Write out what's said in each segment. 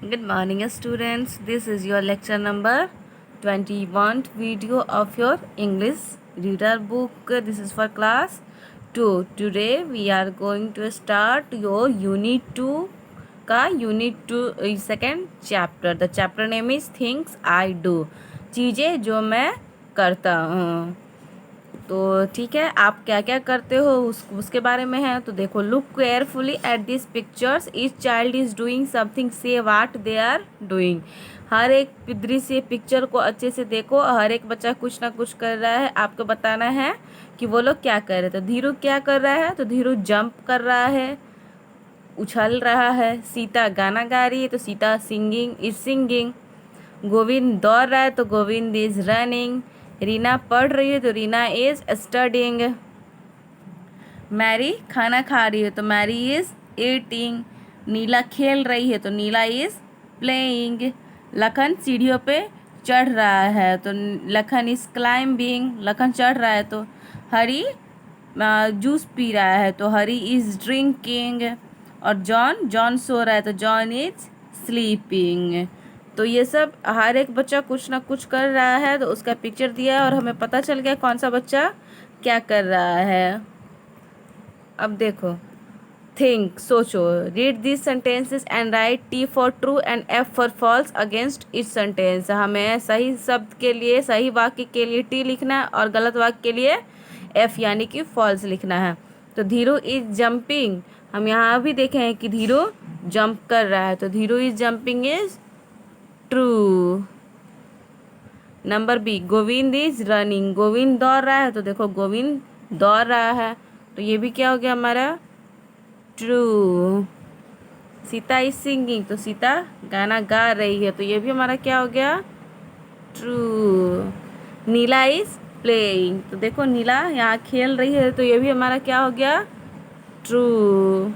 Good morning, students. This is your lecture number 21 video of your English reader book. This is for class 2. Today we are going to start your unit 2 का unit 2 second chapter. The chapter name is Things I Do. चीज़ें जो मैं करता हूँ. तो ठीक है, आप क्या क्या करते हो उसके बारे में है. तो देखो, look carefully at this pictures. Each child is doing something. से वाट दे आर डूइंग. हर एक दृश्य पिक्चर को अच्छे से देखो. हर एक बच्चा कुछ ना कुछ कर रहा है. आपको बताना है कि वो लोग क्या कर रहे हैं. तो धीरू क्या कर रहा है. तो धीरू जंप कर रहा है, उछल रहा है. सीता गाना गा रही है, तो सीता सिंगिंग. गोविंद दौड़ रहा है, तो गोविंद इज रनिंग. रीना पढ़ रही है, तो रीना इज स्टडिंग. मैरी खाना खा रही है, तो मैरी इज ईटिंग. नीला खेल रही है, तो नीला इज प्लेइंग. लखन सीढ़ियों पे चढ़ रहा है, तो लखन इज क्लाइंबिंग. लखन चढ़ रहा है. तो हरी जूस पी रहा है, तो हरी इज ड्रिंकिंग. और जॉन सो रहा है, तो जॉन इज स्लीपिंग. तो ये सब हर एक बच्चा कुछ ना कुछ कर रहा है. तो उसका पिक्चर दिया है और हमें पता चल गया कौन सा बच्चा क्या कर रहा है. अब देखो, थिंक सोचो. Read this sentences and write T for true and F for false against each sentence. हमें सही शब्द के लिए, सही वाक्य के लिए टी लिखना है और गलत वाक्य के लिए एफ यानी कि फॉल्स लिखना है. तो धीरू इज जंपिंग. हम यहाँ भी देखे हैं कि धीरू जंप कर रहा है, तो Dhiru is jumping is true. Number B, Govind is running. Govind दौड़ रहा है, तो देखो गोविंद दौड़ रहा है, तो ये भी क्या हो गया हमारा ट्रू. Sita is singing. तो सीता गाना गा रही है, तो ये भी हमारा क्या हो गया ट्रू. Neela is playing. तो देखो नीला यहाँ खेल रही है, तो ये भी हमारा क्या हो गया ट्रू.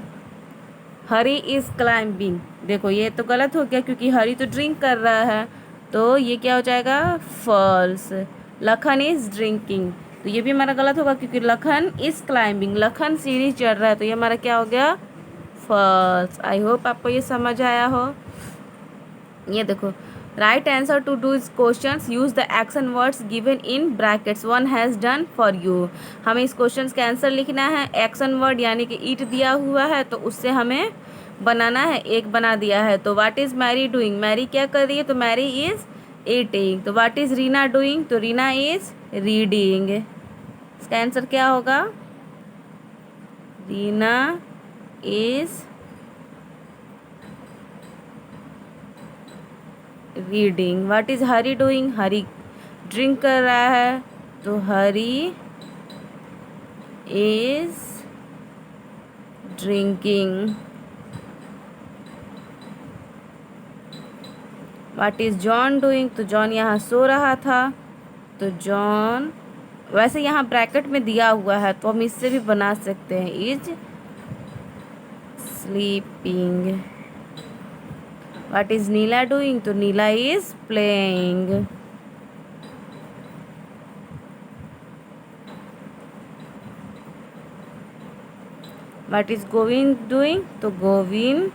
Hari is climbing. देखो ये तो गलत हो गया क्योंकि हरी तो ड्रिंक कर रहा है, तो ये क्या हो जाएगा फॉल्स. Lakhan is drinking. तो ये भी हमारा गलत होगा क्योंकि लखन इज क्लाइंबिंग. लखन सीढ़ी चढ़ रहा है, तो ये हमारा क्या हो गया फॉल्स. आई होप आपको ये समझ आया हो. ये देखो, write answer to the question. Use the action words given in brackets. One has done for you. हमें इस क्वेश्चन का आंसर लिखना है. एक्शन वर्ड यानी कि ईट दिया हुआ है, तो उससे हमें बनाना है. एक बना दिया है, तो what is Mary doing. Mary क्या कर रही है, तो मैरी इज़ ईटिंग. तो व्हाट इज़ रीना डूइंग, तो रीना इज़ रीडिंग. इसका आंसर क्या होगा Reena is reading. What is Hari doing. Hari drink कर रहा है, तो Hari is drinking. What is John doing. तो जॉन यहाँ सो रहा था, तो जॉन, वैसे यहाँ ब्रैकेट में दिया हुआ है तो हम इससे भी बना सकते हैं is sleeping. What is Neela doing. तो Neela is playing. What is Govind doing. तो गोविंद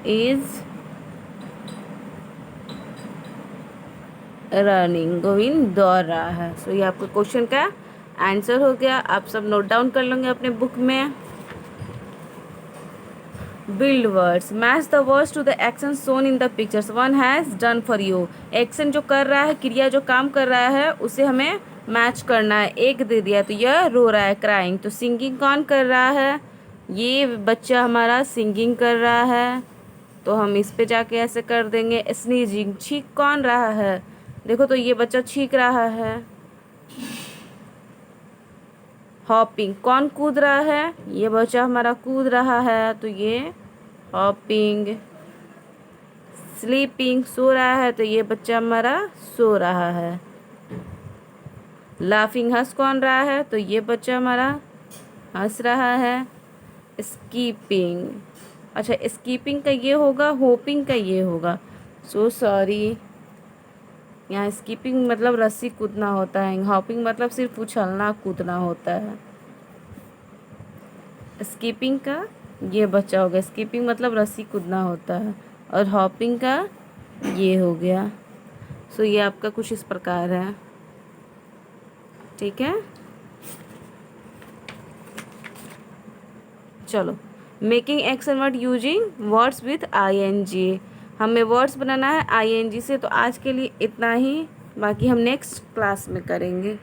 इज रनिंग. गोविंद दौड़ रहा है. सो ये आपके क्वेश्चन का आंसर हो गया. आप सब नोट डाउन कर लेंगे अपने बुक में. Build words. Match the words to the action shown in the pictures. One has done for you. Action जो कर रहा है, क्रिया जो काम कर रहा है, उसे हमें मैच करना है. एक दे दिया, तो यह रो रहा है क्राइंग. तो सिंगिंग कौन कर रहा है, ये बच्चा हमारा सिंगिंग कर रहा है, तो हम इस पे जाके ऐसे कर देंगे. स्नीजिंग, छींक कौन रहा है. देखो, तो ये बच्चा छींक रहा है. हॉपिंग, कौन कूद रहा है, ये बच्चा हमारा कूद रहा है, तो ये हॉपिंग. स्लीपिंग, सो रहा है, तो ये बच्चा हमारा सो रहा है. लाफिंग, हंस कौन रहा है, तो ये बच्चा हमारा हंस रहा है. स्कीपिंग, अच्छा स्कीपिंग का ये होगा, होपिंग का ये होगा. सो सॉरी, यहाँ स्कीपिंग मतलब रस्सी कूदना होता है, हॉपिंग मतलब सिर्फ उछलना कूदना होता है. स्कीपिंग का ये बच्चा हो गया। स्किपिंग मतलब रस्सी कूदना होता है। और हॉपिंग का ये हो गया। सो ये आपका कुछ इस प्रकार है, ठीक है। चलो, making action word using words with ING। हमें वर्ड्स बनाना है ING से। तो आज के लिए इतना ही, बाकी हम नेक्स्ट क्लास में करेंगे।